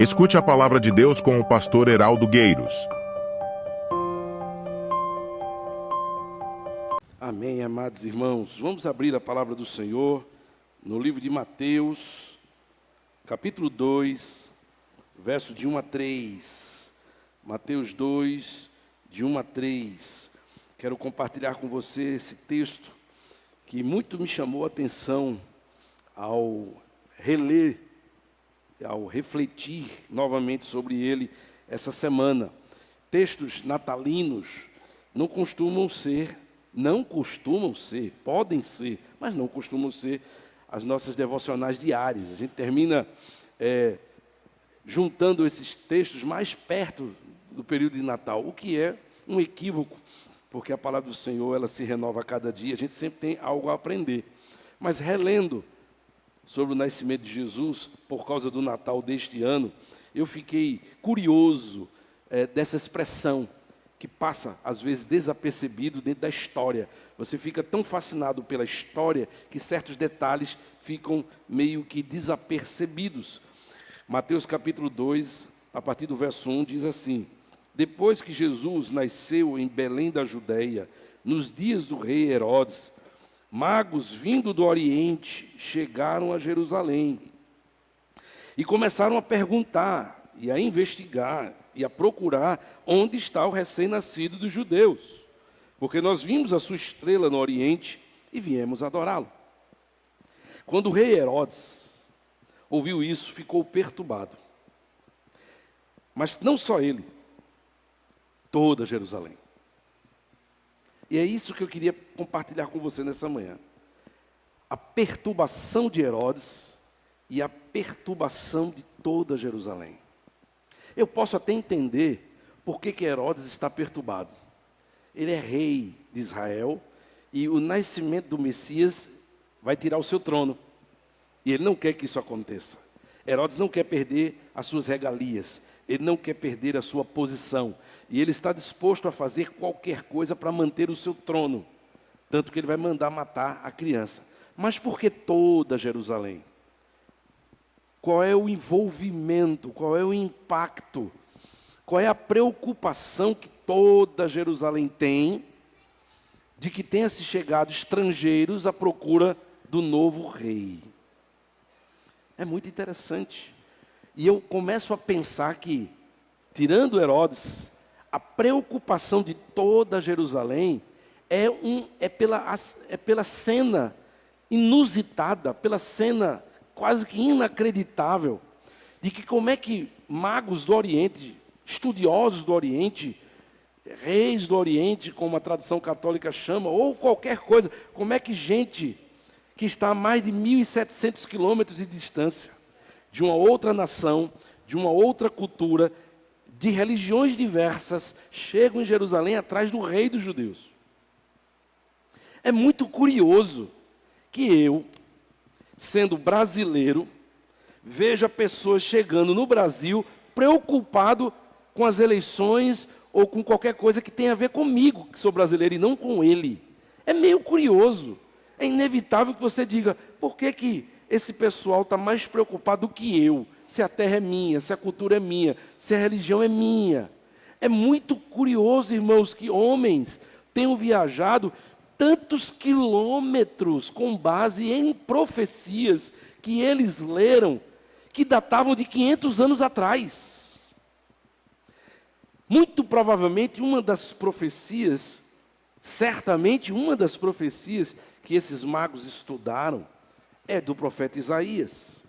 Escute a palavra de Deus com o pastor Heraldo Gueiros. Amém, amados irmãos. Vamos abrir a palavra do Senhor no livro de Mateus, capítulo 2, verso de 1 a 3. Mateus 2, de 1 a 3. Quero compartilhar com você esse texto que muito me chamou a atenção ao reler, ao refletir novamente sobre ele essa semana. Textos natalinos não costumam ser, podem ser, mas não costumam ser as nossas devocionais diárias. A gente termina juntando esses textos mais perto do período de Natal, o que é um equívoco, porque a palavra do Senhor ela se renova a cada dia, a gente sempre tem algo a aprender. Mas relendo sobre o nascimento de Jesus, por causa do Natal deste ano, eu fiquei curioso dessa expressão, que passa, às vezes, desapercebido dentro da história. Você fica tão fascinado pela história que certos detalhes ficam meio que desapercebidos. Mateus capítulo 2, a partir do verso 1, diz assim: depois que Jesus nasceu em Belém da Judeia, nos dias do rei Herodes, magos vindo do Oriente chegaram a Jerusalém e começaram a perguntar e a investigar e a procurar onde está o recém-nascido dos judeus, porque nós vimos a sua estrela no Oriente e viemos adorá-lo. Quando o rei Herodes ouviu isso, ficou perturbado. Mas não só ele, toda Jerusalém. E é isso que eu queria compartilhar com você nessa manhã. A perturbação de Herodes e a perturbação de toda Jerusalém. Eu posso até entender por que Herodes está perturbado. Ele é rei de Israel e o nascimento do Messias vai tirar o seu trono. E ele não quer que isso aconteça. Herodes não quer perder as suas regalias. Ele não quer perder a sua posição. E ele está disposto a fazer qualquer coisa para manter o seu trono. Tanto que ele vai mandar matar a criança. Mas por que toda Jerusalém? Qual é o envolvimento? Qual é o impacto? Qual é a preocupação que toda Jerusalém tem de que tenha se chegado estrangeiros à procura do novo rei? É muito interessante. E eu começo a pensar que, tirando Herodes, a preocupação de toda Jerusalém é pela cena inusitada, pela cena quase que inacreditável, de que como é que magos do Oriente, estudiosos do Oriente, reis do Oriente, como a tradição católica chama, ou qualquer coisa, como é que gente que está a mais de 1.700 quilômetros de distância, de uma outra nação, de uma outra cultura, de religiões diversas, chegam em Jerusalém atrás do rei dos judeus. É muito curioso que eu, sendo brasileiro, veja pessoas chegando no Brasil preocupado com as eleições ou com qualquer coisa que tenha a ver comigo, que sou brasileiro, e não com ele. É meio curioso. É inevitável que você diga, por que esse pessoal está mais preocupado do que eu? Se a terra é minha, se a cultura é minha, se a religião é minha. É muito curioso, irmãos, que homens tenham viajado tantos quilômetros com base em profecias que eles leram, que datavam de 500 anos atrás. Muito provavelmente uma das profecias, certamente uma das profecias que esses magos estudaram é do profeta Isaías.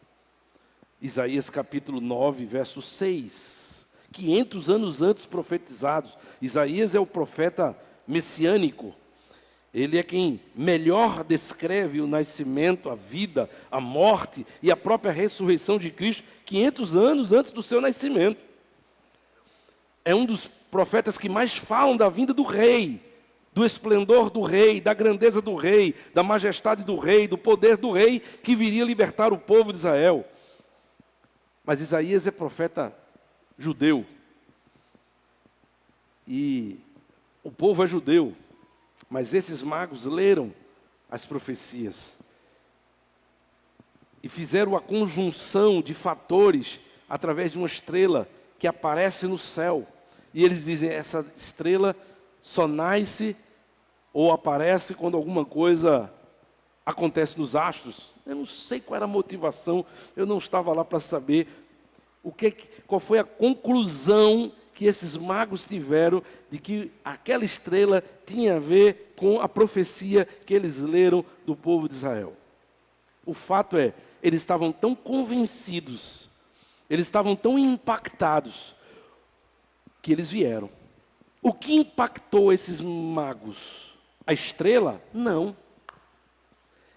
Isaías capítulo 9, verso 6. 500 anos antes profetizados. Isaías é o profeta messiânico. Ele é quem melhor descreve o nascimento, a vida, a morte e a própria ressurreição de Cristo 500 anos antes do seu nascimento. É um dos profetas que mais falam da vinda do rei, do esplendor do rei, da grandeza do rei, da majestade do rei, do poder do rei que viria libertar o povo de Israel. Mas Isaías é profeta judeu. E o povo é judeu. Mas esses magos leram as profecias e fizeram a conjunção de fatores através de uma estrela que aparece no céu. E eles dizem, essa estrela só nasce ou aparece quando alguma coisa acontece nos astros. Eu não sei qual era a motivação, eu não estava lá para saber qual foi a conclusão que esses magos tiveram de que aquela estrela tinha a ver com a profecia que eles leram do povo de Israel. O fato é, eles estavam tão convencidos, eles estavam tão impactados, que eles vieram. O que impactou esses magos? A estrela? Não.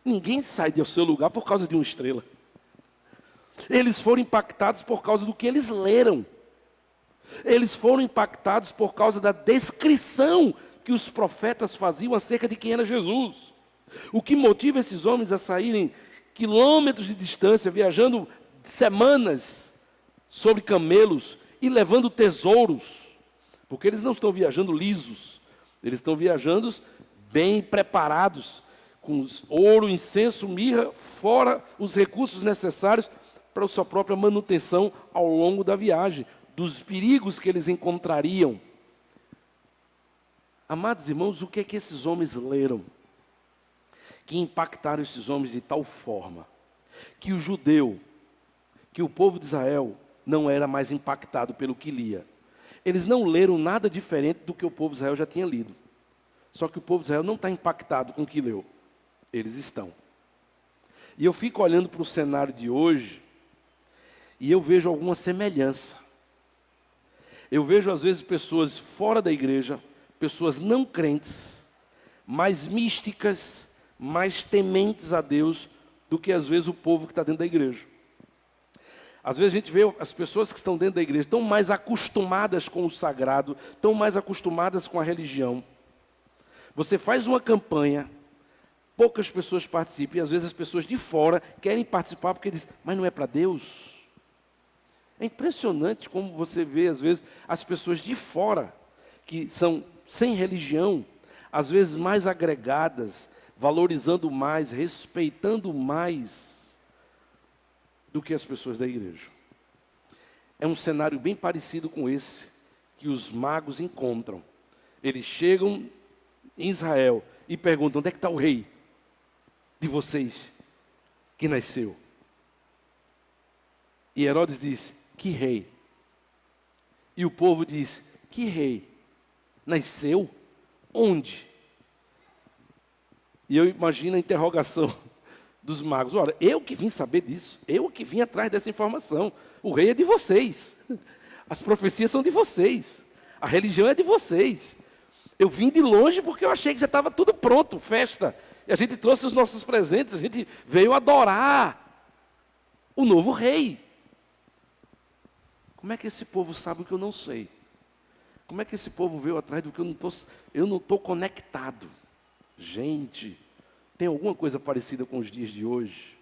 Ninguém sai do seu lugar por causa de uma estrela. Eles foram impactados por causa do que eles leram. Eles foram impactados por causa da descrição que os profetas faziam acerca de quem era Jesus. O que motiva esses homens a saírem quilômetros de distância, viajando semanas sobre camelos e levando tesouros, porque eles não estão viajando lisos, eles estão viajando bem preparados, com ouro, incenso, mirra, fora os recursos necessários para a sua própria manutenção ao longo da viagem, dos perigos que eles encontrariam. Amados irmãos, o que é que esses homens leram? Que impactaram esses homens de tal forma, que o judeu, que o povo de Israel, não era mais impactado pelo que lia. Eles não leram nada diferente do que o povo de Israel já tinha lido. Só que o povo de Israel não está impactado com o que leu. Eles estão. E eu fico olhando para o cenário de hoje, e eu vejo alguma semelhança. Eu vejo às vezes pessoas fora da igreja, pessoas não crentes, mais místicas, mais tementes a Deus, do que às vezes o povo que está dentro da igreja. Às vezes a gente vê as pessoas que estão dentro da igreja, estão mais acostumadas com o sagrado, estão mais acostumadas com a religião. Você faz uma campanha, poucas pessoas participam, e às vezes as pessoas de fora querem participar porque dizem, mas não é para Deus? É impressionante como você vê, às vezes, as pessoas de fora, que são sem religião, às vezes mais agregadas, valorizando mais, respeitando mais do que as pessoas da igreja. É um cenário bem parecido com esse que os magos encontram. Eles chegam em Israel e perguntam, onde é que está o rei de vocês que nasceu? E Herodes diz, que rei? E o povo diz, que rei? Nasceu? Onde? E eu imagino a interrogação dos magos. Ora, eu que vim saber disso, eu que vim atrás dessa informação. O rei é de vocês, as profecias são de vocês, a religião é de vocês. Eu vim de longe porque eu achei que já estava tudo pronto, festa. E a gente trouxe os nossos presentes, a gente veio adorar o novo rei. Como é que esse povo sabe o que eu não sei? Como é que esse povo veio atrás do que eu não estou conectado? Gente, tem alguma coisa parecida com os dias de hoje?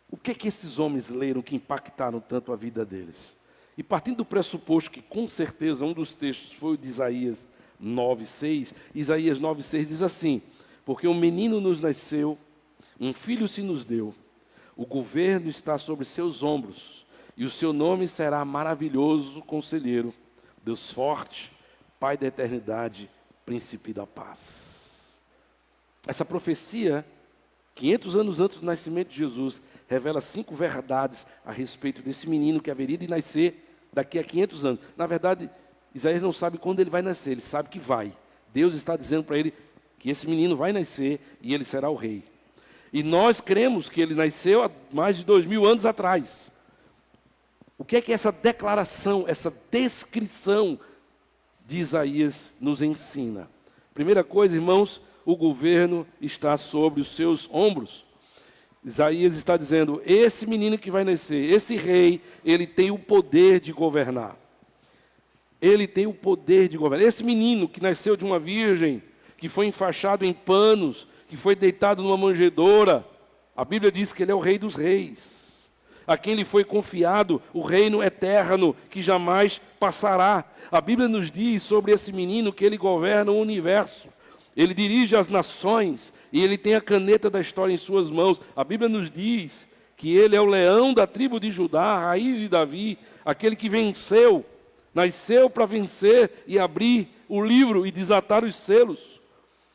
O que é que esses homens leram que impactaram tanto a vida deles? E partindo do pressuposto que, com certeza, um dos textos foi o de Isaías 9:6, Isaías 9:6 diz assim, porque um menino nos nasceu, um filho se nos deu, o governo está sobre seus ombros, e o seu nome será maravilhoso conselheiro, Deus forte, Pai da eternidade, príncipe da paz. Essa profecia, 500 anos antes do nascimento de Jesus, revela 5 verdades a respeito desse menino que haveria de nascer daqui a 500 anos. Na verdade, Isaías não sabe quando ele vai nascer, ele sabe que vai. Deus está dizendo para ele que esse menino vai nascer e ele será o rei. E nós cremos que ele nasceu há mais de 2000 anos atrás. O que é essa declaração, essa descrição de Isaías nos ensina? Primeira coisa, irmãos, o governo está sobre os seus ombros. Isaías está dizendo, esse menino que vai nascer, esse rei, ele tem o poder de governar. Ele tem o poder de governar. Esse menino que nasceu de uma virgem, que foi enfaixado em panos, que foi deitado numa manjedoura, a Bíblia diz que ele é o rei dos reis. A quem lhe foi confiado o reino eterno, que jamais passará. A Bíblia nos diz sobre esse menino que ele governa o universo. Ele dirige as nações e ele tem a caneta da história em suas mãos. A Bíblia nos diz que ele é o leão da tribo de Judá, a raiz de Davi, aquele que venceu, nasceu para vencer e abrir o livro e desatar os selos.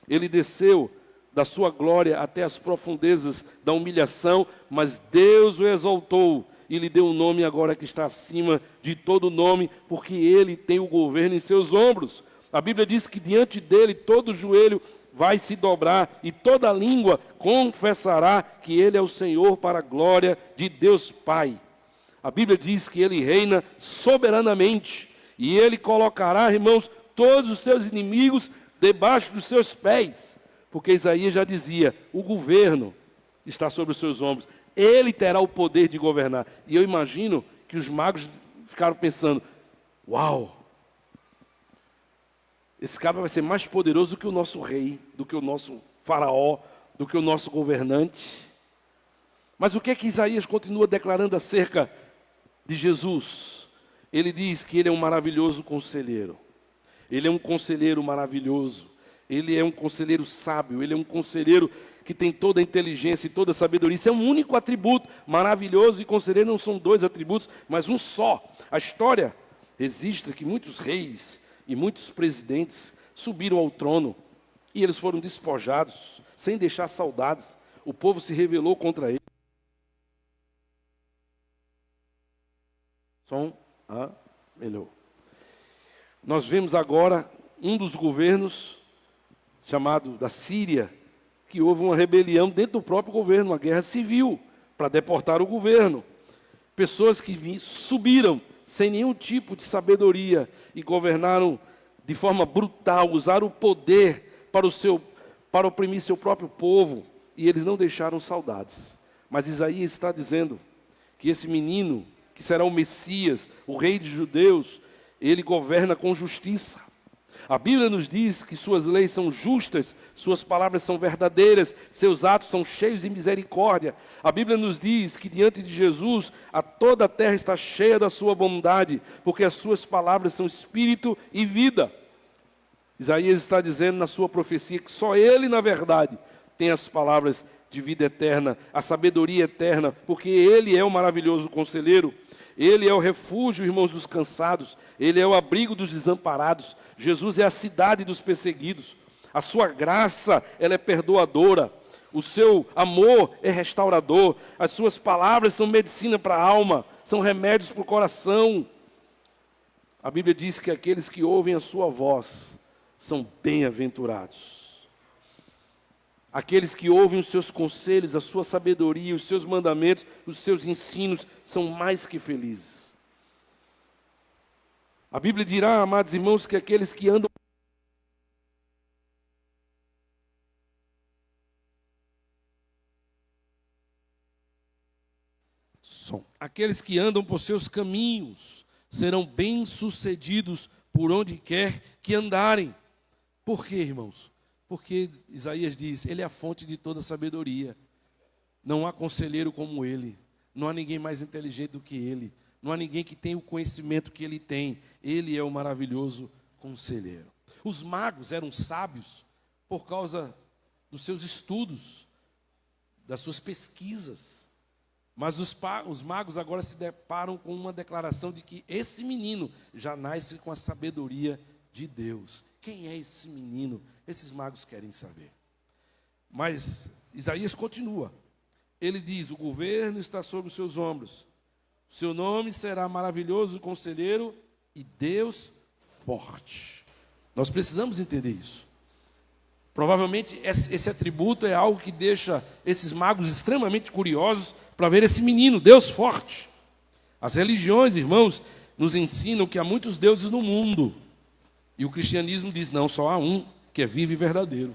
Ele desceu da sua glória até as profundezas da humilhação, mas Deus o exaltou e lhe deu um nome agora que está acima de todo nome, porque ele tem o governo em seus ombros. A Bíblia diz que diante dele todo joelho vai se dobrar e toda língua confessará que ele é o Senhor, para a glória de Deus Pai. A Bíblia diz que ele reina soberanamente e ele colocará, irmãos, todos os seus inimigos debaixo dos seus pés, porque Isaías já dizia, o governo está sobre os seus ombros, ele terá o poder de governar. E eu imagino que os magos ficaram pensando, uau, esse cara vai ser mais poderoso do que o nosso rei, do que o nosso faraó, do que o nosso governante. Mas o que é que Isaías continua declarando acerca de Jesus? Ele diz que ele é um maravilhoso conselheiro. Ele é um conselheiro maravilhoso. Ele é um conselheiro sábio. Ele é um conselheiro que tem toda a inteligência e toda a sabedoria. Isso é um único atributo. Maravilhoso e conselheiro não são dois atributos, mas um só. A história registra que muitos reis e muitos presidentes subiram ao trono e eles foram despojados, sem deixar saudades. O povo se rebelou contra ele. Melhor. Nós vemos agora um dos governos, chamado da Síria, que houve uma rebelião dentro do próprio governo, uma guerra civil, para deportar o governo. Pessoas que subiram sem nenhum tipo de sabedoria e governaram de forma brutal, usaram o poder para oprimir seu próprio povo, e eles não deixaram saudades. Mas Isaías está dizendo que esse menino, que será o Messias, o rei dos judeus, ele governa com justiça. A Bíblia nos diz que suas leis são justas, suas palavras são verdadeiras, seus atos são cheios de misericórdia. A Bíblia nos diz que diante de Jesus, toda a terra está cheia da sua bondade, porque as suas palavras são espírito e vida. Isaías está dizendo na sua profecia que só ele, na verdade, tem as palavras de vida eterna, a sabedoria eterna, porque ele é o maravilhoso conselheiro. Ele é o refúgio, irmãos, dos cansados. Ele é o abrigo dos desamparados. Jesus é a cidade dos perseguidos. A sua graça, ela é perdoadora. O seu amor é restaurador. As suas palavras são medicina para a alma, são remédios para o coração. A Bíblia diz que aqueles que ouvem a sua voz são bem-aventurados. Aqueles que ouvem os seus conselhos, a sua sabedoria, os seus mandamentos, os seus ensinos, são mais que felizes. A Bíblia dirá, amados irmãos, que aqueles que andam por seus caminhos serão bem-sucedidos por onde quer que andarem. Por quê, irmãos? Porque Isaías diz, ele é a fonte de toda sabedoria. Não há conselheiro como ele. Não há ninguém mais inteligente do que ele. Não há ninguém que tenha o conhecimento que ele tem. Ele é o maravilhoso conselheiro. Os magos eram sábios por causa dos seus estudos, das suas pesquisas. Mas os magos agora se deparam com uma declaração de que esse menino já nasce com a sabedoria de Deus. Quem é esse menino? Esses magos querem saber. Mas Isaías continua. Ele diz, o governo está sobre os seus ombros. Seu nome será maravilhoso conselheiro e Deus forte. Nós precisamos entender isso. Provavelmente esse atributo é algo que deixa esses magos extremamente curiosos para ver esse menino, Deus forte. As religiões, irmãos, nos ensinam que há muitos deuses no mundo. E o cristianismo diz, não, só há um que é vivo e verdadeiro.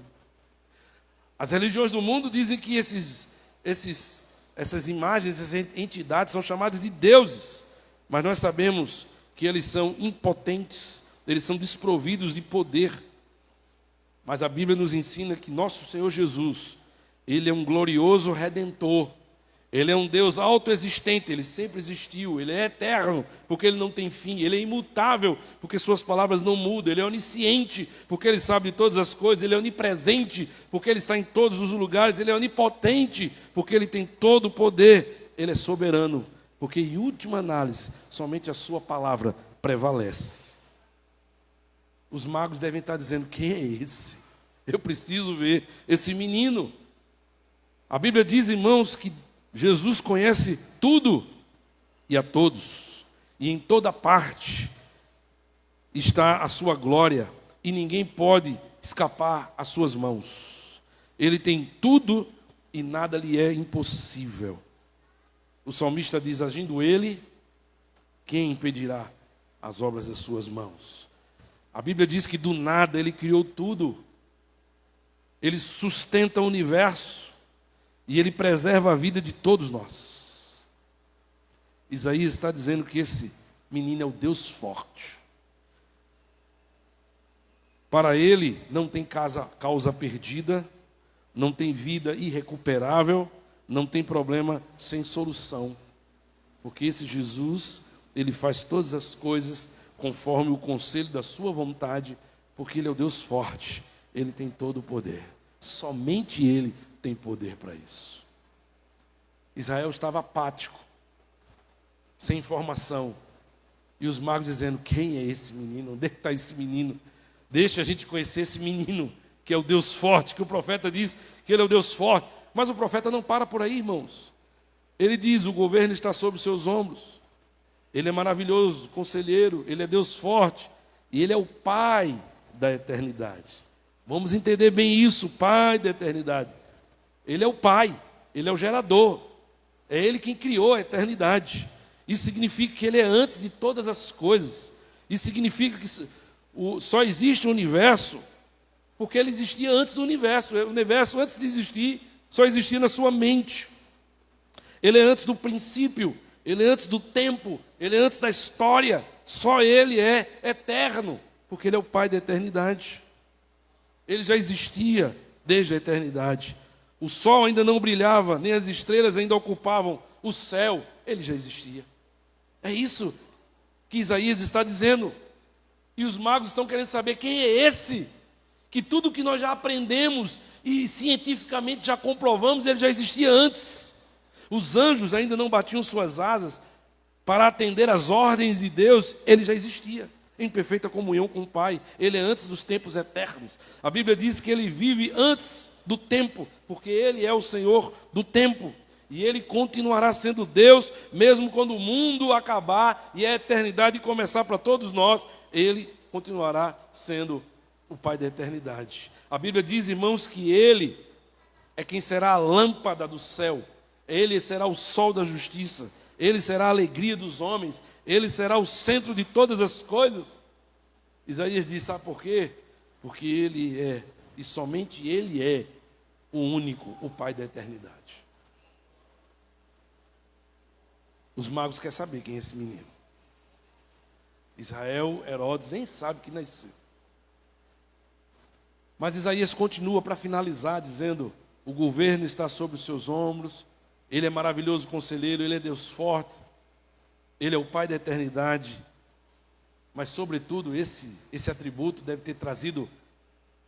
As religiões do mundo dizem que essas imagens, essas entidades são chamadas de deuses. Mas nós sabemos que eles são impotentes, eles são desprovidos de poder. Mas a Bíblia nos ensina que nosso Senhor Jesus, ele é um glorioso redentor. Ele é um Deus autoexistente, ele sempre existiu. Ele é eterno, porque ele não tem fim. Ele é imutável, porque suas palavras não mudam. Ele é onisciente, porque ele sabe de todas as coisas. Ele é onipresente, porque ele está em todos os lugares. Ele é onipotente, porque ele tem todo o poder. Ele é soberano, porque em última análise, somente a sua palavra prevalece. Os magos devem estar dizendo: quem é esse? Eu preciso ver esse menino. A Bíblia diz, irmãos, que Jesus conhece tudo e a todos, e em toda parte está a sua glória, e ninguém pode escapar às suas mãos. Ele tem tudo e nada lhe é impossível. O salmista diz: agindo ele, quem impedirá as obras das suas mãos? A Bíblia diz que do nada ele criou tudo. Ele sustenta o universo e ele preserva a vida de todos nós. Isaías está dizendo que esse menino é o Deus forte. Para ele não tem causa perdida, não tem vida irrecuperável, não tem problema sem solução. Porque esse Jesus, ele faz todas as coisas conforme o conselho da sua vontade, porque ele é o Deus forte, ele tem todo o poder. Somente ele tem poder para isso. Israel estava apático, sem informação, e os magos dizendo: quem é esse menino? Onde é que está esse menino? Deixa a gente conhecer esse menino, que é o Deus forte, que o profeta diz que ele é o Deus forte. Mas o profeta não para por aí, irmãos. Ele diz: o governo está sobre os seus ombros. Ele é maravilhoso, conselheiro, ele é Deus forte, e ele é o Pai da eternidade. Vamos entender bem isso, Pai da eternidade. Ele é o Pai, ele é o gerador, é ele quem criou a eternidade. Isso significa que ele é antes de todas as coisas. Isso significa que só existe o universo porque ele existia antes do universo. O universo, antes de existir, só existia na sua mente. Ele é antes do princípio, ele é antes do tempo, ele é antes da história. Só ele é eterno, porque ele é o Pai da eternidade. Ele já existia desde a eternidade. O sol ainda não brilhava, nem as estrelas ainda ocupavam o céu. Ele já existia. É isso que Isaías está dizendo. E os magos estão querendo saber: quem é esse? Que tudo que nós já aprendemos e cientificamente já comprovamos, ele já existia antes. Os anjos ainda não batiam suas asas para atender às ordens de Deus. Ele já existia, em perfeita comunhão com o Pai. Ele é antes dos tempos eternos. A Bíblia diz que ele vive antes do tempo, porque ele é o Senhor do tempo. E ele continuará sendo Deus, mesmo quando o mundo acabar e a eternidade começar para todos nós. Ele continuará sendo o Pai da eternidade. A Bíblia diz, irmãos, que ele é quem será a lâmpada do céu. Ele será o sol da justiça. Ele será a alegria dos homens. Ele será o centro de todas as coisas. Isaías diz: sabe por quê? Porque ele é, e somente ele é, o único, o Pai da eternidade. Os magos querem saber quem é esse menino. Israel, Herodes, nem sabe que nasceu. Mas Isaías continua para finalizar, dizendo: o governo está sobre os seus ombros, ele é maravilhoso conselheiro, ele é Deus forte, ele é o Pai da eternidade. Mas, sobretudo, esse atributo deve ter trazido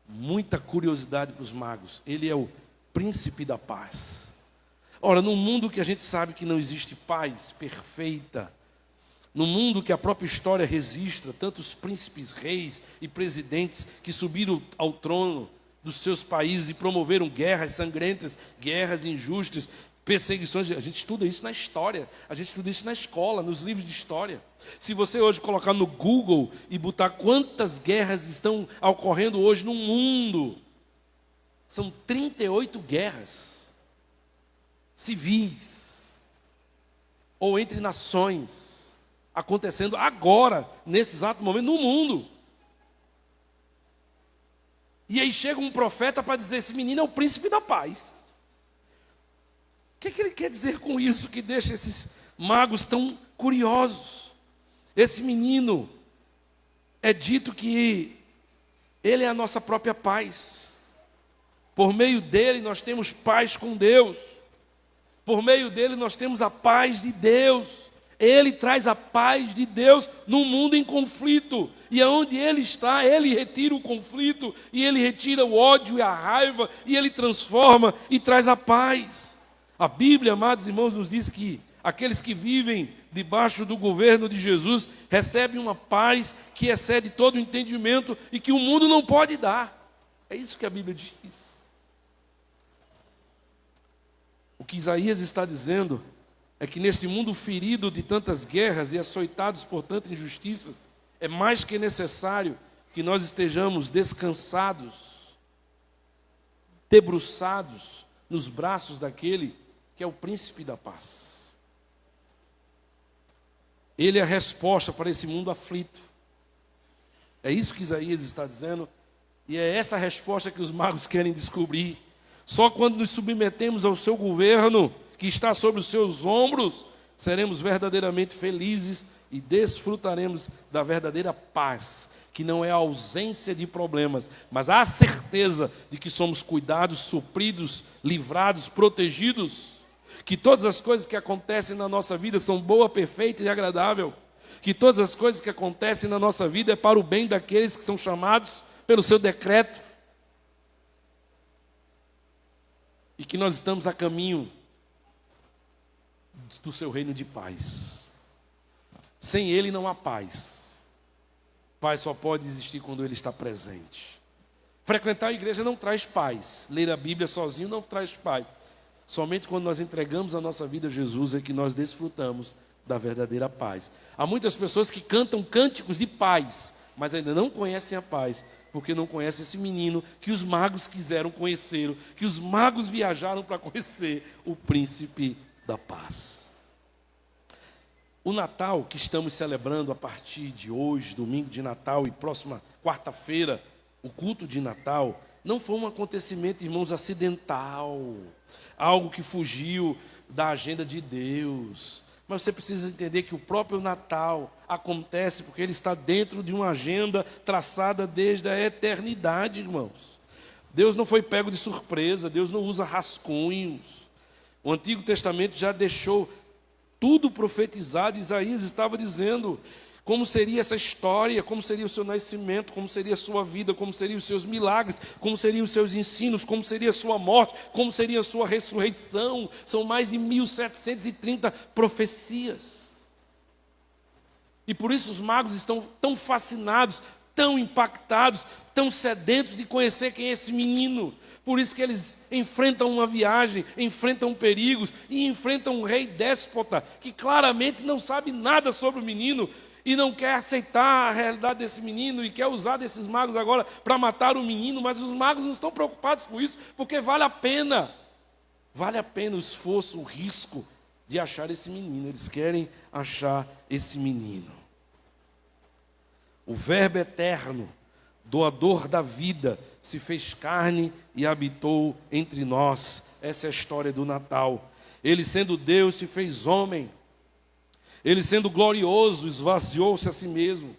muita curiosidade para os magos. Ele é o príncipe da paz. Ora, num mundo que a gente sabe que não existe paz perfeita, no mundo que a própria história registra tantos príncipes, reis e presidentes que subiram ao trono dos seus países e promoveram guerras sangrentas, guerras injustas, perseguições. A gente estuda isso na história, a gente estuda isso na escola, nos livros de história. Se você hoje colocar no Google e botar quantas guerras estão ocorrendo hoje no mundo, são 38 guerras civis ou entre nações acontecendo agora, nesse exato momento, no mundo. E aí chega um profeta para dizer: esse menino é o príncipe da paz. O que ele quer dizer com isso que deixa esses magos tão curiosos? Esse menino, é dito que ele é a nossa própria paz. Por meio dele nós temos paz com Deus. Por meio dele nós temos a paz de Deus. Ele traz a paz de Deus num mundo em conflito. E aonde ele está, ele retira o conflito, e ele retira o ódio e a raiva, e ele transforma e traz a paz. A Bíblia, amados irmãos, nos diz que aqueles que vivem debaixo do governo de Jesus, recebem uma paz que excede todo o entendimento e que o mundo não pode dar. É isso que a Bíblia diz. O que Isaías está dizendo é que neste mundo ferido de tantas guerras e açoitados por tantas injustiças, é mais que necessário que nós estejamos descansados, debruçados nos braços daquele que é o príncipe da paz. Ele é a resposta para esse mundo aflito. É isso que Isaías está dizendo, e é essa resposta que os magos querem descobrir. Só quando nos submetemos ao seu governo, que está sobre os seus ombros, seremos verdadeiramente felizes e desfrutaremos da verdadeira paz, que não é a ausência de problemas, mas a certeza de que somos cuidados, supridos, livrados, protegidos, que todas as coisas que acontecem na nossa vida são boa, perfeita e agradável, que todas as coisas que acontecem na nossa vida é para o bem daqueles que são chamados pelo seu decreto, e que nós estamos a caminho do seu reino de paz. Sem ele não há paz. Paz só pode existir quando ele está presente. Frequentar a igreja não traz paz. Ler a Bíblia sozinho não traz paz. Somente quando nós entregamos a nossa vida a Jesus é que nós desfrutamos da verdadeira paz. Há muitas pessoas que cantam cânticos de paz, mas ainda não conhecem a paz, porque não conhecem esse menino que os magos quiseram conhecer, que os magos viajaram para conhecer, o príncipe da paz. O Natal que estamos celebrando a partir de hoje, domingo de Natal, e próxima quarta-feira, o culto de Natal, não foi um acontecimento, irmãos, acidental, algo que fugiu da agenda de Deus. Mas você precisa entender que o próprio Natal acontece porque ele está dentro de uma agenda traçada desde a eternidade, irmãos. Deus não foi pego de surpresa, Deus não usa rascunhos. O Antigo Testamento já deixou tudo profetizado. Isaías estava dizendo como seria essa história, como seria o seu nascimento, como seria a sua vida, como seriam os seus milagres, como seriam os seus ensinos, como seria a sua morte, como seria a sua ressurreição. São mais de 1730 profecias. E por isso os magos estão tão fascinados, tão impactados, tão sedentos de conhecer quem é esse menino. Por isso que eles enfrentam uma viagem, enfrentam perigos e enfrentam um rei déspota que claramente não sabe nada sobre o menino e não quer aceitar a realidade desse menino e quer usar desses magos agora para matar o menino, mas os magos não estão preocupados com isso, porque vale a pena o esforço, o risco de achar esse menino. Eles querem achar esse menino. O Verbo eterno, doador da vida, se fez carne e habitou entre nós. Essa é a história do Natal. Ele, sendo Deus, se fez homem. Ele, sendo glorioso, esvaziou-se a si mesmo.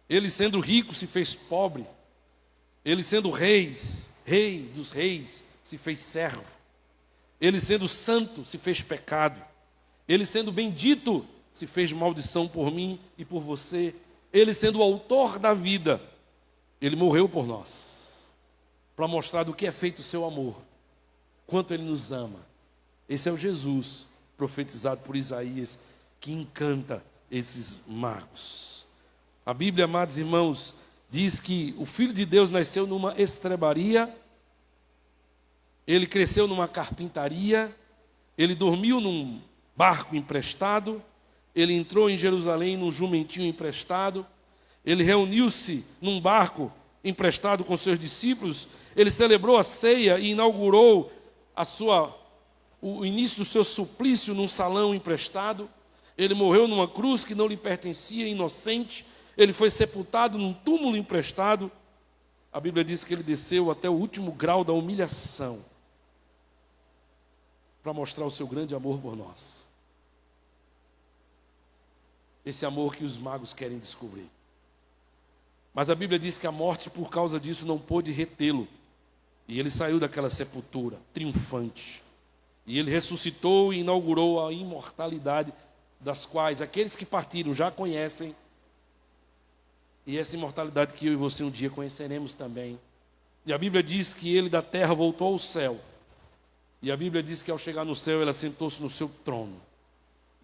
Ele, sendo rico, se fez pobre. Ele, sendo rei dos reis, se fez servo. Ele, sendo santo, se fez pecado. Ele, sendo bendito, se fez maldição por mim e por você. Ele, sendo o autor da vida, ele morreu por nós, para mostrar do que é feito o seu amor, quanto ele nos ama. Esse é o Jesus profetizado por Isaías, que encanta esses magos. A Bíblia, amados irmãos, diz que o Filho de Deus nasceu numa estrebaria, ele cresceu numa carpintaria, ele dormiu num barco emprestado, ele entrou em Jerusalém num jumentinho emprestado, ele reuniu-se num barco emprestado com seus discípulos, ele celebrou a ceia e inaugurou o início do seu suplício num salão emprestado. Ele morreu numa cruz que não lhe pertencia, inocente. Ele foi sepultado num túmulo emprestado. A Bíblia diz que ele desceu até o último grau da humilhação para mostrar o seu grande amor por nós. Esse amor que os magos querem descobrir. Mas a Bíblia diz que a morte, por causa disso, não pôde retê-lo. E ele saiu daquela sepultura, triunfante. E ele ressuscitou e inaugurou a imortalidade, das quais aqueles que partiram já conhecem. E essa imortalidade que eu e você um dia conheceremos também. E a Bíblia diz que ele da terra voltou ao céu. E a Bíblia diz que ao chegar no céu, ele assentou-se no seu trono.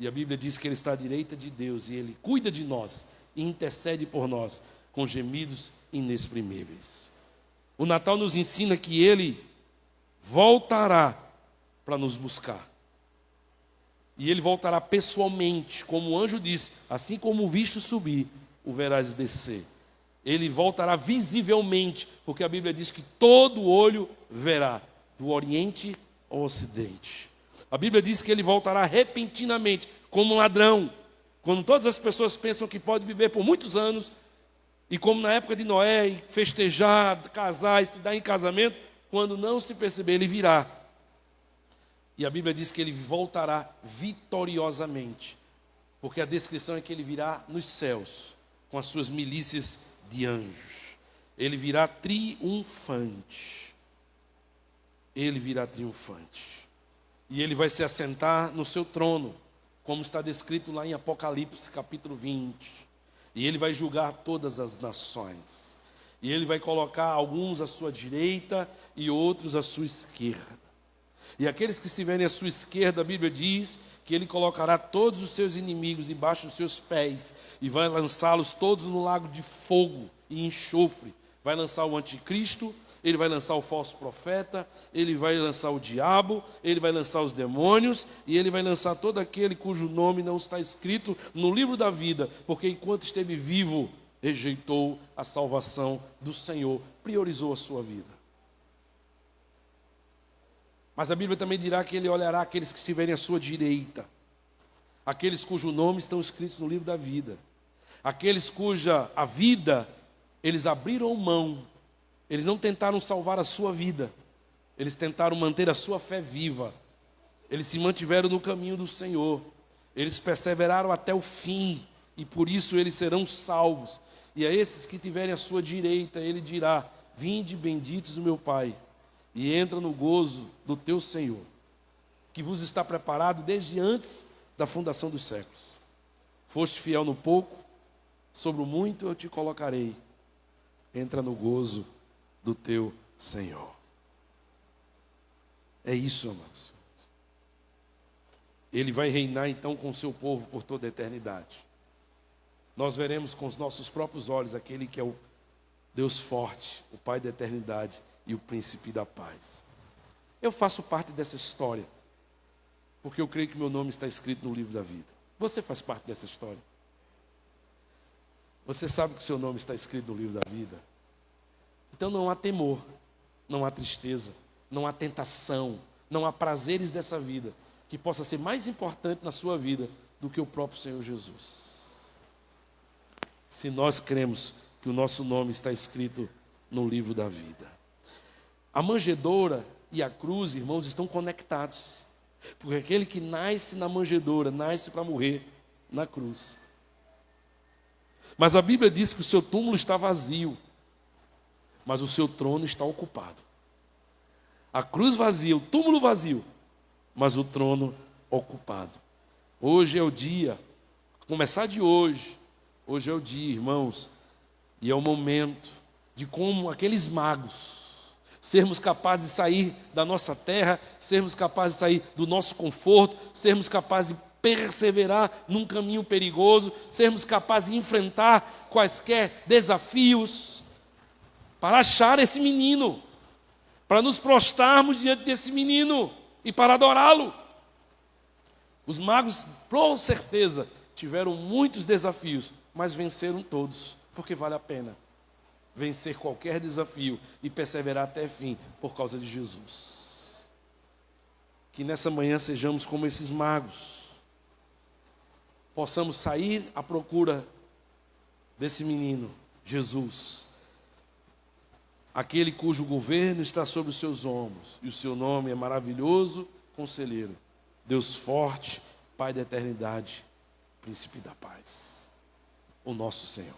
E a Bíblia diz que Ele está à direita de Deus e Ele cuida de nós e intercede por nós com gemidos inexprimíveis. O Natal nos ensina que Ele voltará para nos buscar. E Ele voltará pessoalmente, como o anjo disse, assim como o viste subir, o verás descer. Ele voltará visivelmente, porque a Bíblia diz que todo olho verá, do Oriente ao Ocidente. A Bíblia diz que Ele voltará repentinamente, como um ladrão, quando todas as pessoas pensam que pode viver por muitos anos, e como na época de Noé, festejar, casar e se dar em casamento, quando não se perceber, Ele virá. E a Bíblia diz que Ele voltará vitoriosamente, porque a descrição é que Ele virá nos céus, com as suas milícias de anjos. Ele virá triunfante. Ele virá triunfante. E Ele vai se assentar no seu trono, como está descrito lá em Apocalipse, capítulo 20. E Ele vai julgar todas as nações. E Ele vai colocar alguns à sua direita e outros à sua esquerda. E aqueles que estiverem à sua esquerda, a Bíblia diz que Ele colocará todos os seus inimigos debaixo dos seus pés e vai lançá-los todos no lago de fogo e enxofre. Vai lançar o anticristo, Ele vai lançar o falso profeta, Ele vai lançar o diabo, Ele vai lançar os demônios e Ele vai lançar todo aquele cujo nome não está escrito no livro da vida, porque enquanto esteve vivo, rejeitou a salvação do Senhor, priorizou a sua vida. Mas a Bíblia também dirá que Ele olhará aqueles que estiverem à sua direita, aqueles cujos nomes estão escritos no livro da vida, aqueles cuja a vida eles abriram mão. Eles não tentaram salvar a sua vida, eles tentaram manter a sua fé viva. Eles se mantiveram no caminho do Senhor, eles perseveraram até o fim, e por isso eles serão salvos. E a esses que tiverem à sua direita, Ele dirá: vinde benditos do meu Pai, e entra no gozo do teu Senhor, que vos está preparado desde antes da fundação dos séculos. Foste fiel no pouco, sobre o muito eu te colocarei. Entra no gozo do teu Senhor. É isso, amados. Ele vai reinar então com o seu povo por toda a eternidade. Nós veremos com os nossos próprios olhos aquele que é o Deus forte, o Pai da eternidade e o Príncipe da paz. Eu faço parte dessa história, porque eu creio que meu nome está escrito no livro da vida. Você faz parte dessa história? Você sabe que o seu nome está escrito no livro da vida? Então não há temor, não há tristeza, não há tentação, não há prazeres dessa vida que possa ser mais importante na sua vida do que o próprio Senhor Jesus. Se nós cremos que o nosso nome está escrito no livro da vida. A manjedoura e a cruz, irmãos, estão conectados. Porque aquele que nasce na manjedoura, nasce para morrer na cruz. Mas a Bíblia diz que o seu túmulo está vazio, mas o seu trono está ocupado. A cruz vazia, o túmulo vazio, mas o trono ocupado. Hoje é o dia, começar de hoje é o dia, irmãos, e é o momento de como aqueles magos, sermos capazes de sair da nossa terra, sermos capazes de sair do nosso conforto, sermos capazes de perseverar num caminho perigoso, sermos capazes de enfrentar quaisquer desafios, para achar esse menino, para nos prostrarmos diante desse menino e para adorá-lo. Os magos, com certeza, tiveram muitos desafios, mas venceram todos, porque vale a pena vencer qualquer desafio e perseverar até o fim por causa de Jesus. Que nessa manhã sejamos como esses magos, possamos sair à procura desse menino, Jesus, aquele cujo governo está sobre os seus ombros, e o seu nome é maravilhoso, Conselheiro, Deus forte, Pai da eternidade, Príncipe da paz, o nosso Senhor.